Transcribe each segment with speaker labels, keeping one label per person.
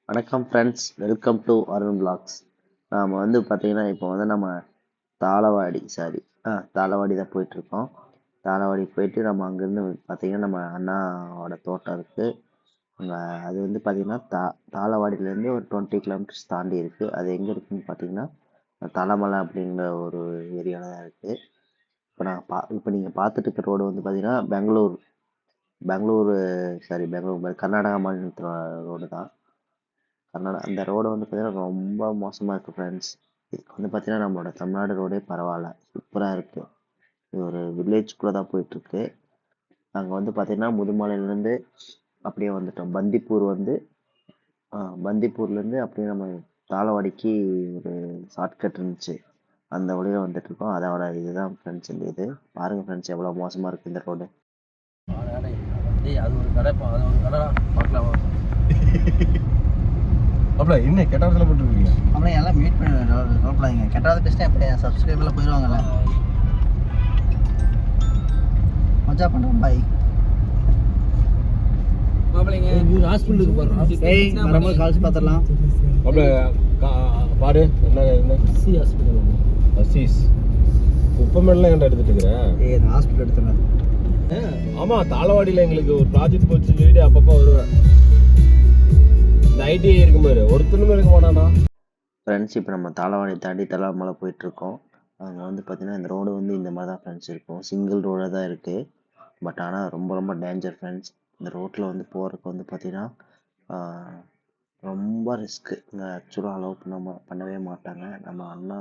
Speaker 1: வணக்கம் friends, welcome to Arun vlogs. நாம் வந்து பார்த்தீங்கன்னா இப்போ வந்து நம்ம தாளவாடி தான் போயிட்டுருக்கோம். தாளவாடி போயிட்டு நம்ம அங்கேருந்து பார்த்தீங்கன்னா நம்ம அண்ணாவோட தோட்டம் இருக்குது. அங்கே அது வந்து பார்த்தீங்கன்னா தாளவாடியிலேருந்து ஒரு 20 கிலோமீட்டர்ஸ் தாண்டி இருக்குது. அது எங்கே இருக்குதுன்னு பார்த்தீங்கன்னா தலமலை அப்படிங்கிற ஒரு ஏரியாவில் தான் இருக்குது. இப்போ நீங்கள் பார்த்துட்டு இருக்க ரோடு வந்து பார்த்தீங்கன்னா பெங்களூர் கர்நாடகா மாநிலத்தோட ரோடு தான். அந்த ரோடு வந்து பார்த்தீங்கன்னா ரொம்ப மோசமாக இருக்குது ஃப்ரெண்ட்ஸ். இதுக்கு வந்து பார்த்தீங்கன்னா நம்மளோட தமிழ்நாடு ரோடே பரவாயில்ல, சூப்பராக இருக்குது. இது ஒரு வில்லேஜ்குள்ளே தான் போயிட்டுருக்கு. நாங்கள் வந்து பார்த்தீங்கன்னா முதுமலையிலேருந்து அப்படியே வந்துட்டோம். பந்திப்பூர்லேருந்து அப்படியே நம்ம தாளவாடிக்கு ஒரு ஷார்ட்கட் இருந்துச்சு, அந்த வழியில் வந்துட்டுருக்கோம். அதோட இதுதான் ஃப்ரெண்ட்ஸ் இந்த இது பாருங்கள் ஃப்ரெண்ட்ஸ், எவ்வளோ மோசமாக இருக்குது இந்த ரோடு.
Speaker 2: அது ஒரு கடை பார்க்கலாம்.
Speaker 3: அப்பல என்ன கெட்டாவதுல போட்டுருக்கீங்க?
Speaker 2: அப்படியே எல்லாம் மீட் பண்ணி சொல்லப்படாதீங்க. கெட்டாவது பேசினா எப்படி சப்ஸ்கிரைபரில் போயிடுவாங்கல்ல. மஜா பண்ணுறோம் பாய்.
Speaker 3: ஹாஸ்பிட்டலுக்கு போகிறோம்.
Speaker 2: வரும்போது கால்ஸ் பார்த்துடலாம்.
Speaker 3: அப்பல பாரு என்ன அசீஸ் குப்பமேலாம் ஏன்டா எடுத்துட்டு இருக்கிறேன்?
Speaker 2: நான் ஹாஸ்பிட்டல் எடுத்துறேன்.
Speaker 3: ஆமாம், தாளவாடியில் எங்களுக்கு ஒரு ப்ராஜெக்ட் போச்சு சொல்லிட்டு அப்பப்போ வருவேன். இந்த ஐடிஐ இருக்கு மாதிரி ஒருத்தனுமே இருக்க மாட்டானா
Speaker 1: ஃப்ரெண்ட்ஸ். இப்போ நம்ம தாளவாடி தாண்டி தலாமலை போயிட்டுருக்கோம். அங்கே வந்து பார்த்தீங்கன்னா இந்த ரோடு வந்து இந்த மாதிரி தான் ஃப்ரெண்ட்ஸ் இருக்கும். சிங்கிள் ரோடாக தான் இருக்குது. பட் ஆனால் ரொம்ப ரொம்ப டேஞ்சர் ஃப்ரெண்ட்ஸ். இந்த ரோட்டில் வந்து போகிறதுக்கு வந்து பார்த்தீங்கன்னா ரொம்ப ரிஸ்க்கு. இங்கே ஆக்சுவலாக அலோவ் பண்ணவே மாட்டாங்க. நம்ம அண்ணா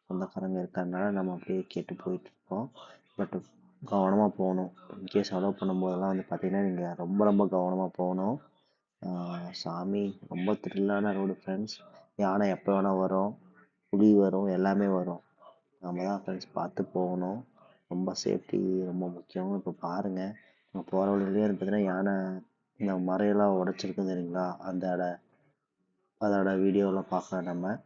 Speaker 1: சொந்தக்காரங்க இருக்கிறதுனால நம்ம அப்படியே கேட்டு போயிட்டுருக்கோம். பட் கவனமாக போகணும். இன்கேஸ் அலோவ் பண்ணும்போதெல்லாம் வந்து பார்த்தீங்கன்னா நீங்கள் ரொம்ப ரொம்ப கவனமாக போகணும். சாமி, ரொம்ப த்ரில்லான ரோடு ஃப்ரெண்ட்ஸ். யானை எப்போ வேணால் வரும், புலி வரும், எல்லாமே வரும். நம்ம தான் ஃப்ரெண்ட்ஸ் பார்த்து போகணும். ரொம்ப சேஃப்டி ரொம்ப முக்கியம். இப்போ பாருங்கள், நம்ம போகிற வழியிலே பார்த்தீங்கன்னா யானை இந்த மரையெல்லாம் உடைச்சிருக்கு தெரியுங்களா, அதோட வீடியோவில் பார்க்கலாம் நம்ம.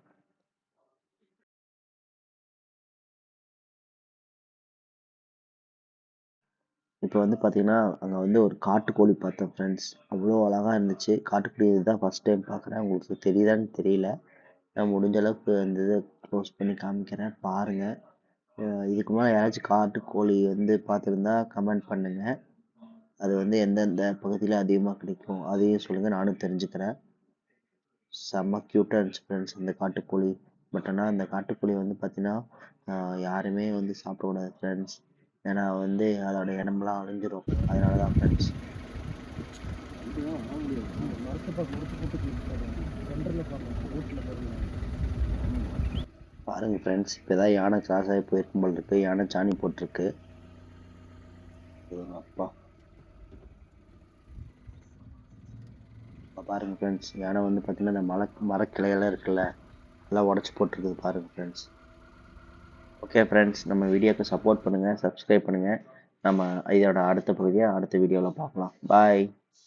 Speaker 1: இப்போ வந்து பார்த்தீங்கன்னா அங்கே வந்து ஒரு காட்டுக்கோழி பார்த்தேன் ஃப்ரெண்ட்ஸ். அவ்வளோ அழகாக இருந்துச்சு. காட்டுக்கோழி இதுதான் ஃபஸ்ட் டைம் பார்க்குறேன். உங்களுக்கு தெரியுதான்னு தெரியல. நான் முடிஞ்ச அளவுக்கு அந்த இதை க்ளோஸ் பண்ணி காமிக்கிறேன், பாருங்கள். இதுக்கு மேலே யாராச்சும் காட்டுக்கோழி வந்து பார்த்துருந்தா கமெண்ட் பண்ணுங்கள். அது வந்து எந்தெந்த பகுதியில் அதிகமாக கிடைக்கும் அதையும் சொல்லுங்கள், நானும் தெரிஞ்சுக்கிறேன். செம்ம க்யூட்டாக இருந்துச்சு ஃப்ரெண்ட்ஸ் இந்த காட்டுக்கோழி. பட் ஆனால் அந்த காட்டுக்கோழி வந்து பார்த்தீங்கன்னா யாருமே வந்து சாப்பிடக்கூடாது ஃப்ரெண்ட்ஸ். ஏன்னா வந்து அதோட இடமெல்லாம் அழிஞ்சிரும். அதனால தான் ஃப்ரெண்ட்ஸ். பாருங்கள் ஃப்ரெண்ட்ஸ், இப்போ தான் யானை கிராஸ் ஆகி போயிருக்கும் போல் இருக்குது. யானை சாணி போட்டிருக்கு. அப்பா பாருங்கள் ஃப்ரெண்ட்ஸ், யானை வந்து பார்த்தீங்கன்னா இந்த மரக்கிளையெல்லாம் இருக்குல்ல, எல்லாம் உடச்சி போட்டிருக்குது பாருங்கள் ஃப்ரெண்ட்ஸ். ஓகே ஃப்ரெண்ட்ஸ், நம்ம வீடியோக்கு சப்போர்ட் பண்ணுங்கள், சப்ஸ்கிரைப் பண்ணுங்கள். நம்ம இதோட அடுத்த பகுதியை அடுத்த வீடியோவில் பார்க்கலாம். பாய்.